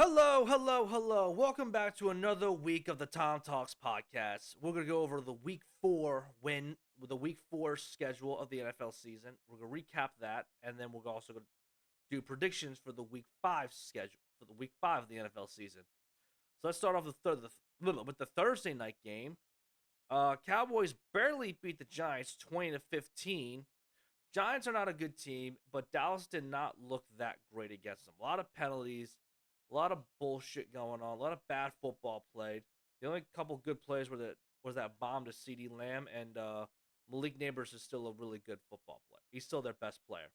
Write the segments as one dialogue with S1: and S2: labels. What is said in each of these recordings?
S1: Hello, hello, hello. Welcome back to another week of the TomTalks podcast. We're going to go over the week 4 schedule of the NFL season. We're going to recap that, and then we're also going to do predictions for the week 5 schedule, for the week 5 of the NFL season. So let's start off with the Thursday night game. Cowboys barely beat the Giants 20-15. Giants are not a good team, but Dallas did not look that great against them. A lot of penalties, a lot of bullshit going on, a lot of bad football played. The only couple good plays was that bomb to CeeDee Lamb, and Malik Neighbors is still a really good football player. He's still their best player.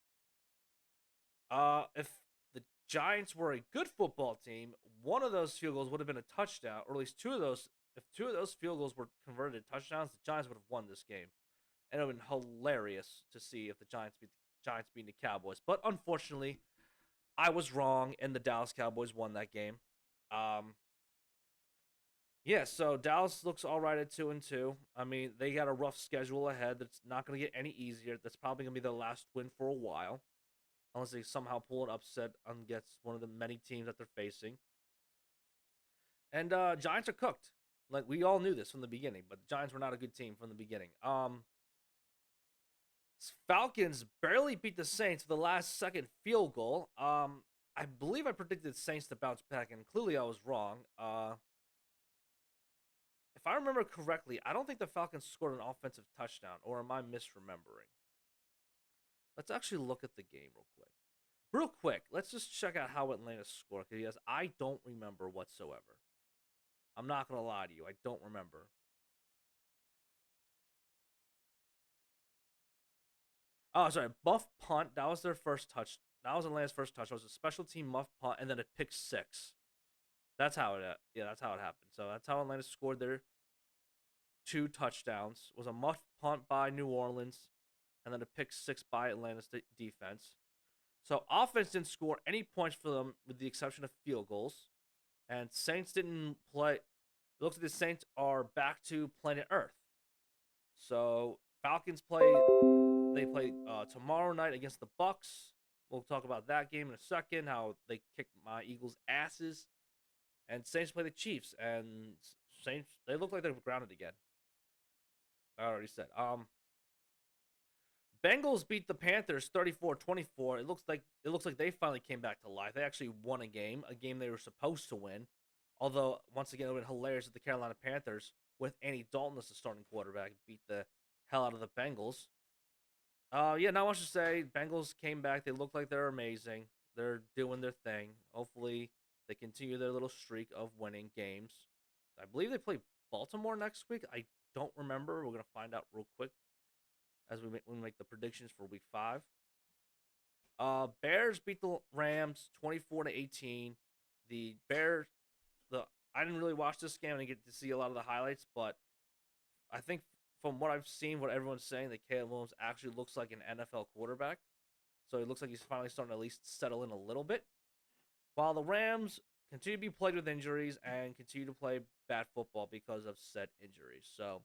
S1: If the Giants were a good football team, one of those field goals would have been a touchdown, or at least two of those. If two of those field goals were converted to touchdowns, the Giants would have won this game, and it would have been hilarious to see if the Giants beat the Cowboys. But unfortunately, I was wrong, and the Dallas Cowboys won that game. Um, yeah, so Dallas looks all right at 2-2. I mean, they got a rough schedule ahead. That's not going to get any easier. That's probably going to be their last win for a while, unless they somehow pull an upset against one of the many teams that they're facing. And Giants are cooked. Like we all knew this from the beginning, but the Giants were not a good team from the beginning. Falcons barely beat the Saints with the last second field goal. I believe I predicted the Saints to bounce back, and clearly I was wrong. If I remember correctly, I don't think the Falcons scored an offensive touchdown, or am I misremembering? Let's actually look at the game real quick. Real quick, let's just check out how Atlanta scored, because I don't remember whatsoever. I'm not going to lie to you. I don't remember. Oh, sorry. Muff punt. That was their first touch. That was Atlanta's first touch. It was a special team muff punt and then a pick six. That's how it. Yeah, that's how it happened. So that's how Atlanta scored their two touchdowns. It was a muff punt by New Orleans, and then a pick six by Atlanta's defense. So offense didn't score any points for them, with the exception of field goals. And Saints didn't play. It looks like the Saints are back to planet Earth. So Falcons play. They play tomorrow night against the Bucks. We'll talk about that game in a second. How they kicked my Eagles' asses. And Saints play the Chiefs, and Saints they look like they're grounded again. I already said. Bengals beat the Panthers 34-24. It looks like they finally came back to life. They actually won a game they were supposed to win. Although once again, it would have been hilarious if the Carolina Panthers, with Andy Dalton as the starting quarterback, beat the hell out of the Bengals. Yeah, not much to say. Bengals came back. They look like they're amazing. They're doing their thing. Hopefully, they continue their little streak of winning games. I believe they play Baltimore next week. I don't remember. We're gonna find out real quick as we make the predictions for Week 5. Bears beat the Rams 24-18. The Bears. The I didn't really watch this game and get to see a lot of the highlights, but I think from what I've seen, what everyone's saying, that Caleb Williams actually looks like an NFL quarterback. So it looks like he's finally starting to at least settle in a little bit. While the Rams continue to be plagued with injuries and continue to play bad football because of said injuries. So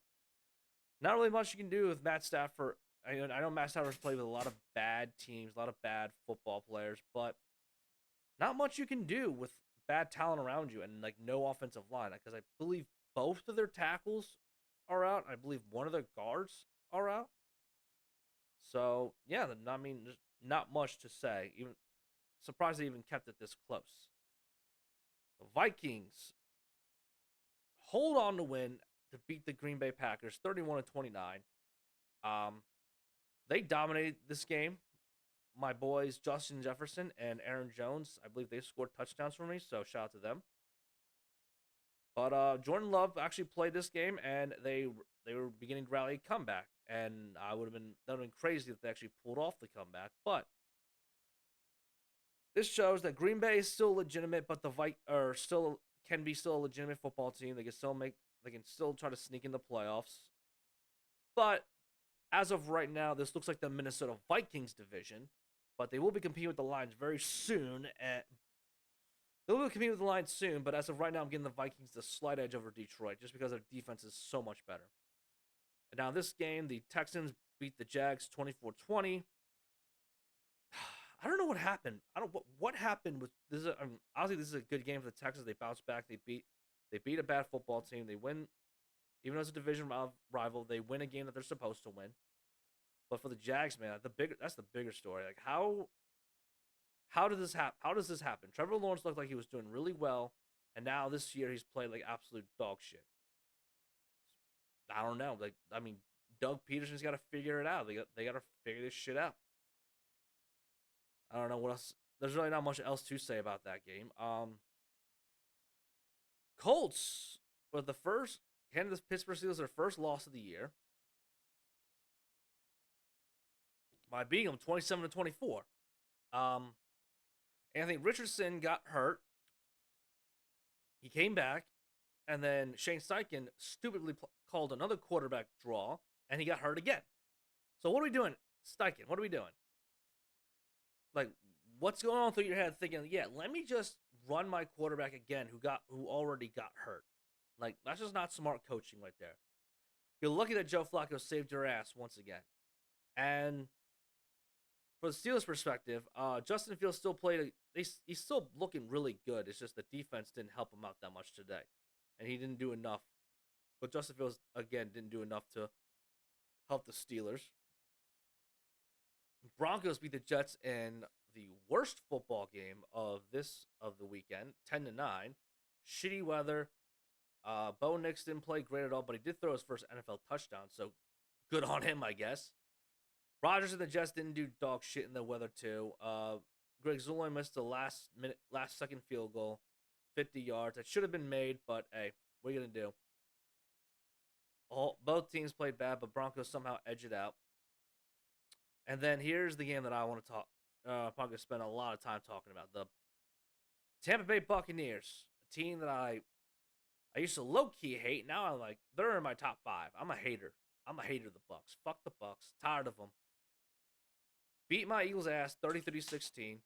S1: not really much you can do with Matt Stafford. I know Matt Stafford's played with a lot of bad teams, a lot of bad football players, but not much you can do with bad talent around you and like no offensive line. Because I believe both of their tackles are out. I believe one of their guards are out. So yeah, I mean, there's not much to say. Even surprised they even kept it this close. The Vikings hold on to win to beat the Green Bay Packers 31-29. They dominated this game. My boys Justin Jefferson and Aaron Jones, I believe they scored touchdowns for me, so shout out to them. But Jordan Love actually played this game, and they were beginning to rally a comeback, and that would have been crazy if they actually pulled off the comeback. But this shows that Green Bay is still legitimate, but the still can be still a legitimate football team. They can still try to sneak in the playoffs. But as of right now, this looks like the Minnesota Vikings division, but they will be competing with the Lions very soon. They will be competing with the Lions soon, but as of right now, I'm giving the Vikings the slight edge over Detroit just because their defense is so much better. And now this game, the Texans beat the Jags 24-20. I don't know what happened. I don't what happened with this. I mean, obviously, this is a good game for the Texans. They bounced back. They beat a bad football team. They win, even though it's a division rival. They win a game that they're supposed to win. But for the Jags, man, that's the bigger story. Like how did this happen? How does this happen? Trevor Lawrence looked like he was doing really well, and now this year he's played like absolute dog shit. I don't know. Like I mean, Doug Peterson's got to figure it out. They got to figure this shit out. I don't know what else. There's really not much else to say about that game. Colts were the first handed the Pittsburgh Steelers their first loss of the year by beating them 27-24. Um, Anthony Richardson got hurt. He came back, and then Shane Steichen stupidly called another quarterback draw, and he got hurt again. So what are we doing, Steichen? What are we doing? Like, what's going on through your head? Thinking, yeah, let me just run my quarterback again, who already got hurt. Like, that's just not smart coaching right there. You're lucky that Joe Flacco saved your ass once again. And for the Steelers' perspective, Justin Fields still played. He's still looking really good. It's just the defense didn't help him out that much today, and he didn't do enough. But Justin Fields again didn't do enough to help the Steelers. Broncos beat the Jets in the worst football game of the weekend, 10-9. Shitty weather. Bo Nix didn't play great at all, but he did throw his first NFL touchdown, so good on him, I guess. Rodgers and the Jets didn't do dog shit in the weather too. Greg Zuerlein missed the last second field goal, 50 yards. That should have been made, but hey, what are you gonna do? Both teams played bad, but Broncos somehow edged it out. And then here's the game that I want to talk. Probably spend a lot of time talking about the Tampa Bay Buccaneers, a team that I used to low key hate. Now I'm like they're in my top 5. I'm a hater. I'm a hater of the Bucks. Fuck the Bucks. Tired of them. Beat my Eagles ass 33-16.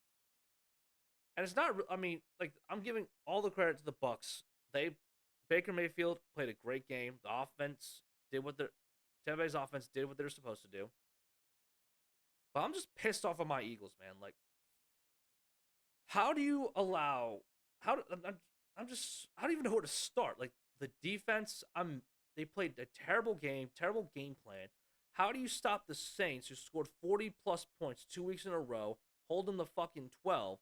S1: And it's not I mean, like I'm giving all the credit to the Bucks. Baker Mayfield played a great game. The offense did what their Tampa Bay's offense did what they were supposed to do. But I'm just pissed off of my Eagles, man. Like how do you allow how do, I'm just I don't even know where to start. Like the defense, they played a terrible game plan. How do you stop the Saints, who scored 40 plus points 2 weeks in a row, hold them to fucking 12,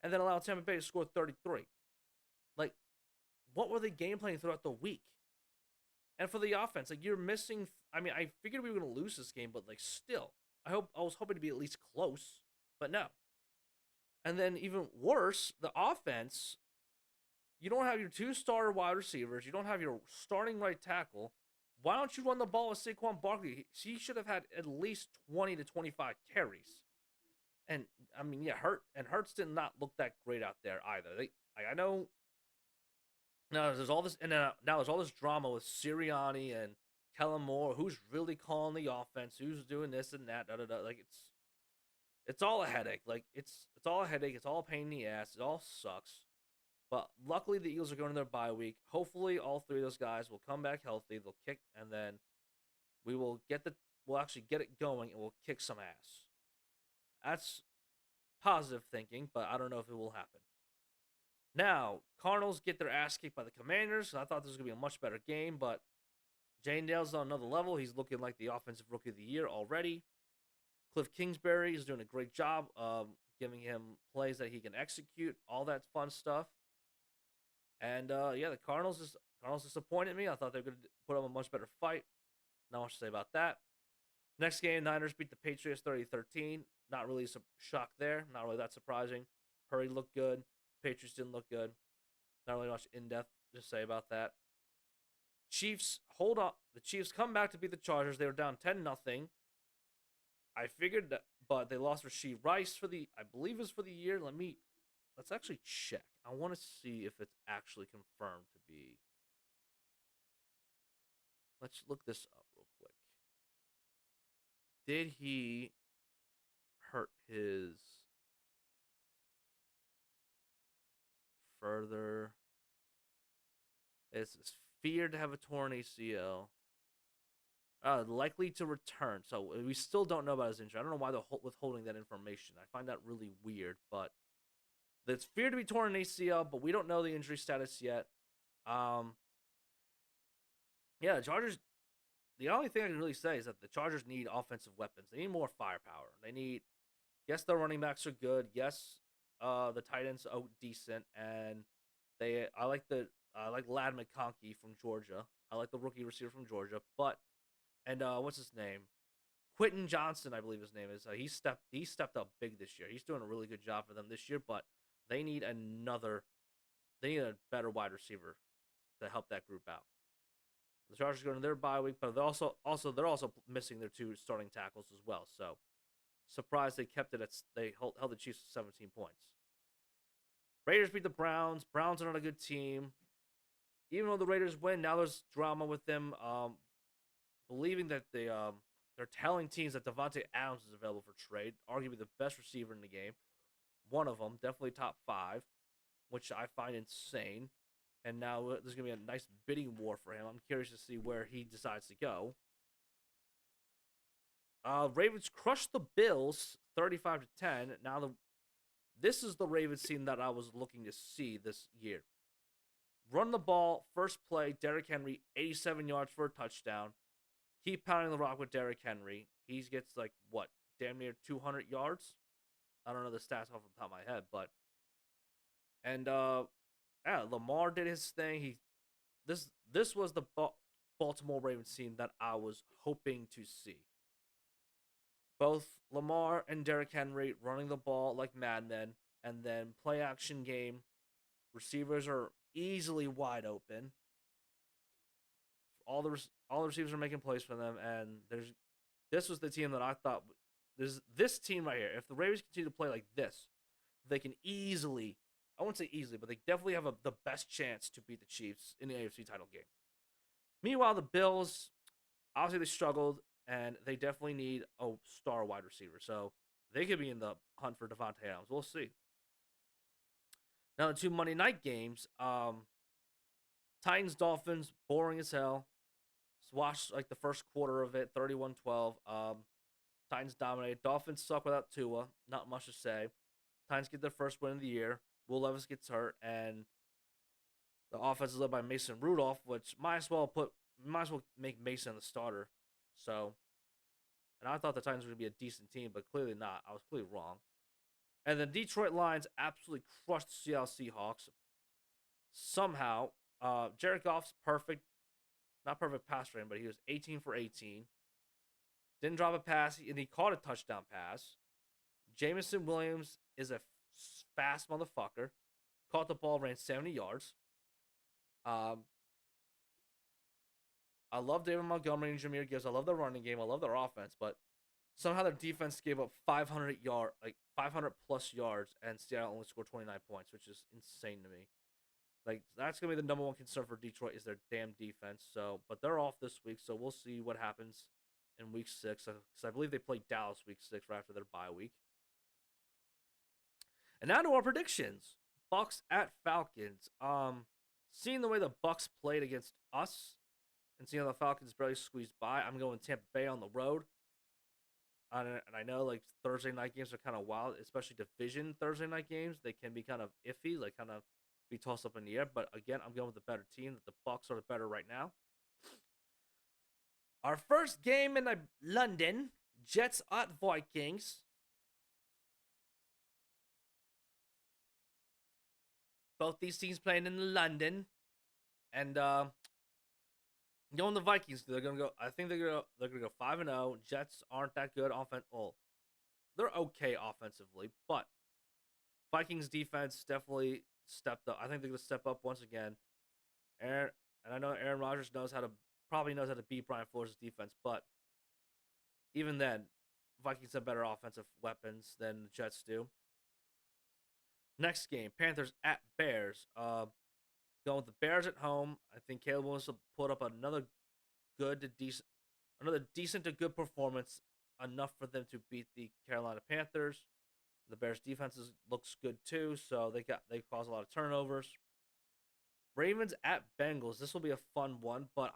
S1: and then allow Tampa Bay to score 33? Like, what were they game planning throughout the week? And for the offense, like you're missing. I mean, I figured we were gonna lose this game, but like still, I was hoping to be at least close, but no. And then even worse, the offense. You don't have your 2 starter wide receivers. You don't have your starting right tackle. Why don't you run the ball with Saquon Barkley? He should have had at least 20 to 25 carries. And I mean, yeah, Hurts did not look that great out there either. I know. Now there's all this, and now there's all this drama with Sirianni and Kellen Moore. Who's really calling the offense? Who's doing this and that? Da, da, da. Like it's all a headache. Like it's all a headache. It's all a pain in the ass. It all sucks. But luckily, the Eagles are going to their bye week. Hopefully, all 3 of those guys will come back healthy. They'll kick, and then we'll actually get it going, and we'll kick some ass. That's positive thinking, but I don't know if it will happen. Now, Cardinals get their ass kicked by the Commanders. I thought this was going to be a much better game, but Jane Dale's on another level. He's looking like the offensive rookie of the year already. Cliff Kingsbury is doing a great job giving him plays that he can execute, all that fun stuff. And yeah, the Cardinals disappointed me. I thought they were going to put up a much better fight. Not much to say about that. Next game, Niners beat the Patriots 30-13. Not really a shock there. Not really that surprising. Purdy looked good. Patriots didn't look good. Not really much in-depth to say about that. Chiefs, hold on. The Chiefs come back to beat the Chargers. They were down 10-0. I figured that, but they lost Rashee Rice I believe it was for the year. Let's actually check. I want to see if it's actually confirmed to be. Let's look this up real quick. Did he hurt his further? It's feared to have a torn ACL. likely to return. So we still don't know about his injury. I don't know why they're withholding that information. I find that really weird, but it's feared to be torn in ACL, but we don't know the injury status yet. Um, yeah, the Chargers. The only thing I can really say is that the Chargers need offensive weapons. They need more firepower. They need. Yes, their running backs are good. Yes, the tight ends are decent, and I like Lad McConkey from Georgia. I like the rookie receiver from Georgia, but and what's his name? Quentin Johnson, I believe his name is. He stepped up big this year. He's doing a really good job for them this year, but they need they need a better wide receiver to help that group out. The Chargers go into their bye week, but they're also missing their two starting tackles as well. So surprised they kept it at they held the Chiefs to 17 points. Raiders beat the Browns. Browns are not a good team. Even though the Raiders win, now there's drama with them. Believing that they're telling teams that Devontae Adams is available for trade, arguably the best receiver in the game. One of them, definitely top 5, which I find insane. And now there's going to be a nice bidding war for him. I'm curious to see where he decides to go. Ravens crushed the Bills 35-10. Now this is the Ravens team that I was looking to see this year. Run the ball, first play, Derrick Henry, 87 yards for a touchdown. Keep pounding the rock with Derrick Henry. He gets like what, damn near 200 yards. I don't know the stats off the top of my head, but yeah, Lamar did his thing. This was the Baltimore Ravens team that I was hoping to see. Both Lamar and Derrick Henry running the ball like madmen, and then play action game. Receivers are easily wide open. All the receivers are making plays for them, and this was the team that I thought this team right here. If the Ravens continue to play like this, they can easily, I won't say easily, but they definitely have the best chance to beat the Chiefs in the AFC title game. Meanwhile, the Bills, obviously they struggled, and they definitely need a star wide receiver. So they could be in the hunt for Devontae Adams. We'll see. Now the two Monday night games, Titans Dolphins, boring as hell. Watched like the first quarter of it, 31-12. Titans dominate. Dolphins suck without Tua. Not much to say. Titans get their first win of the year. Will Levis gets hurt, and the offense is led by Mason Rudolph, which might as well make Mason the starter. So, and I thought the Titans were going to be a decent team, but clearly not. I was clearly wrong. And the Detroit Lions absolutely crushed the Seattle Seahawks. Somehow, Jared Goff's perfect. Not perfect pass rating, but he was 18 for 18. Didn't drop a pass, and he caught a touchdown pass. Jameson Williams is a fast motherfucker. Caught the ball, ran 70 yards. I love David Montgomery and Jahmyr Gibbs. I love their running game. I love their offense, but somehow their defense gave up 500 plus yards, and Seattle only scored 29 points, which is insane to me. Like, that's going to be the number one concern for Detroit is their damn defense. So, but they're off this week, so we'll see what happens in week 6. Because I believe they play Dallas week 6 right after their bye week. And now to our predictions. Bucks at Falcons. Seeing the way the Bucks played against us and seeing how the Falcons barely squeezed by, I'm going Tampa Bay on the road. And I know like Thursday night games are kind of wild, especially division Thursday night games. They can be kind of iffy, like kind of be tossed up in the air. But again, I'm going with the better team. The Bucks are the better right now. Our first game in London, Jets at Vikings. Both these teams playing in London, and going the Vikings. They're gonna go. I think they're gonna go 5-0. Jets aren't that good Well, they're okay offensively, but Vikings defense definitely stepped up. I think they're gonna step up once again. And I know Aaron Rodgers probably knows how to beat Brian Flores' defense, but even then, Vikings have better offensive weapons than the Jets do. Next game, Panthers at Bears. Going with the Bears at home. I think Caleb Williams will put up another decent to good performance, enough for them to beat the Carolina Panthers. The Bears defense looks good too, so they cause a lot of turnovers. Ravens at Bengals. This will be a fun one, but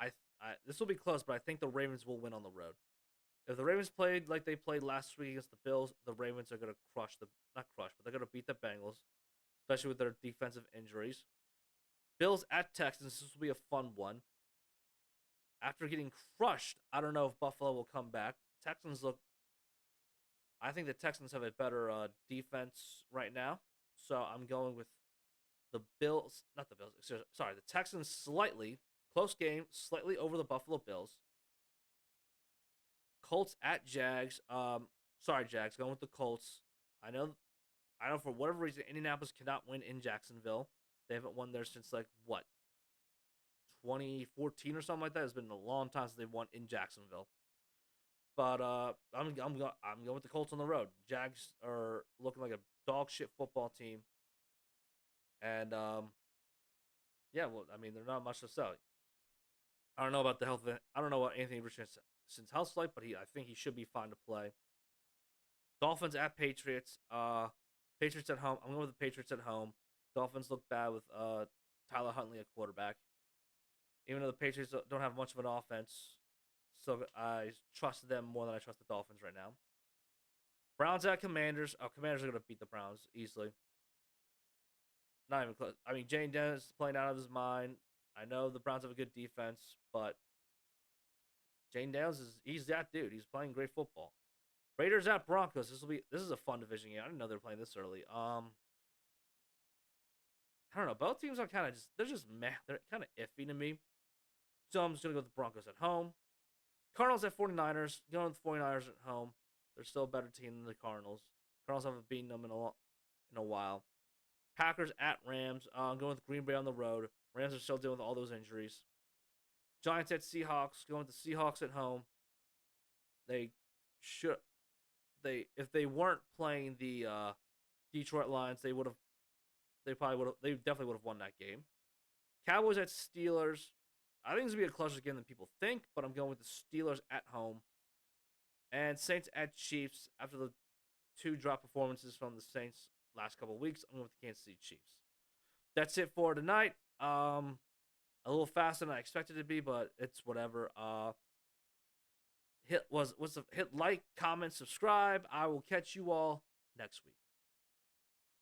S1: This will be close, but I think the Ravens will win on the road. If the Ravens played like they played last week against the Bills, the Ravens are gonna crush the not crush, but they're gonna beat the Bengals, especially with their defensive injuries. Bills at Texans. This will be a fun one. After getting crushed, I don't know if Buffalo will come back. Texans look. I think the Texans have a better defense right now, so I'm going with the Bills. Not the Bills. Sorry, the Texans slightly close game, slightly over the Buffalo Bills. Colts at Jags. Sorry, Jags. Going with the Colts. I know. I know for whatever reason, Indianapolis cannot win in Jacksonville. They haven't won there since like what 2014 or something like that. It's been a long time since they've won in Jacksonville. But I'm going with the Colts on the road. Jags are looking like a dog shit football team, and yeah, well, I mean they're not much to sell. I don't know about the health. I don't know what Anthony Richardson's health's like, but I think he should be fine to play. Dolphins at Patriots. Patriots at home. I'm going with the Patriots at home. Dolphins look bad with Tyler Huntley at quarterback. Even though the Patriots don't have much of an offense, so I trust them more than I trust the Dolphins right now. Browns at Commanders. Oh, Commanders are going to beat the Browns easily. Not even close. I mean, Jane Dennis is playing out of his mind. I know the Browns have a good defense, but Jane Daniels he's that dude. He's playing great football. Raiders at Broncos. This is a fun division game. I didn't know they were playing this early. I don't know. Both teams are kind of they're just meh. They're kind of iffy to me. So I'm just gonna go with the Broncos at home. Cardinals at 49ers. Going with the 49ers at home. They're still a better team than the Cardinals. Cardinals haven't beaten them in a while. Packers at Rams. I'm going with Green Bay on the road. Rams are still dealing with all those injuries. Giants at Seahawks. Going with the Seahawks at home. They should. If they weren't playing the Detroit Lions, they would have. They probably would have. They definitely would have won that game. Cowboys at Steelers. I think this will be a closer game than people think, but I'm going with the Steelers at home. And Saints at Chiefs. After the two drop performances from the Saints last couple of weeks, I'm going with the Kansas City Chiefs. That's it for tonight. A little faster than I expected it to be, but it's whatever. Hit like, comment, subscribe. I will catch you all next week.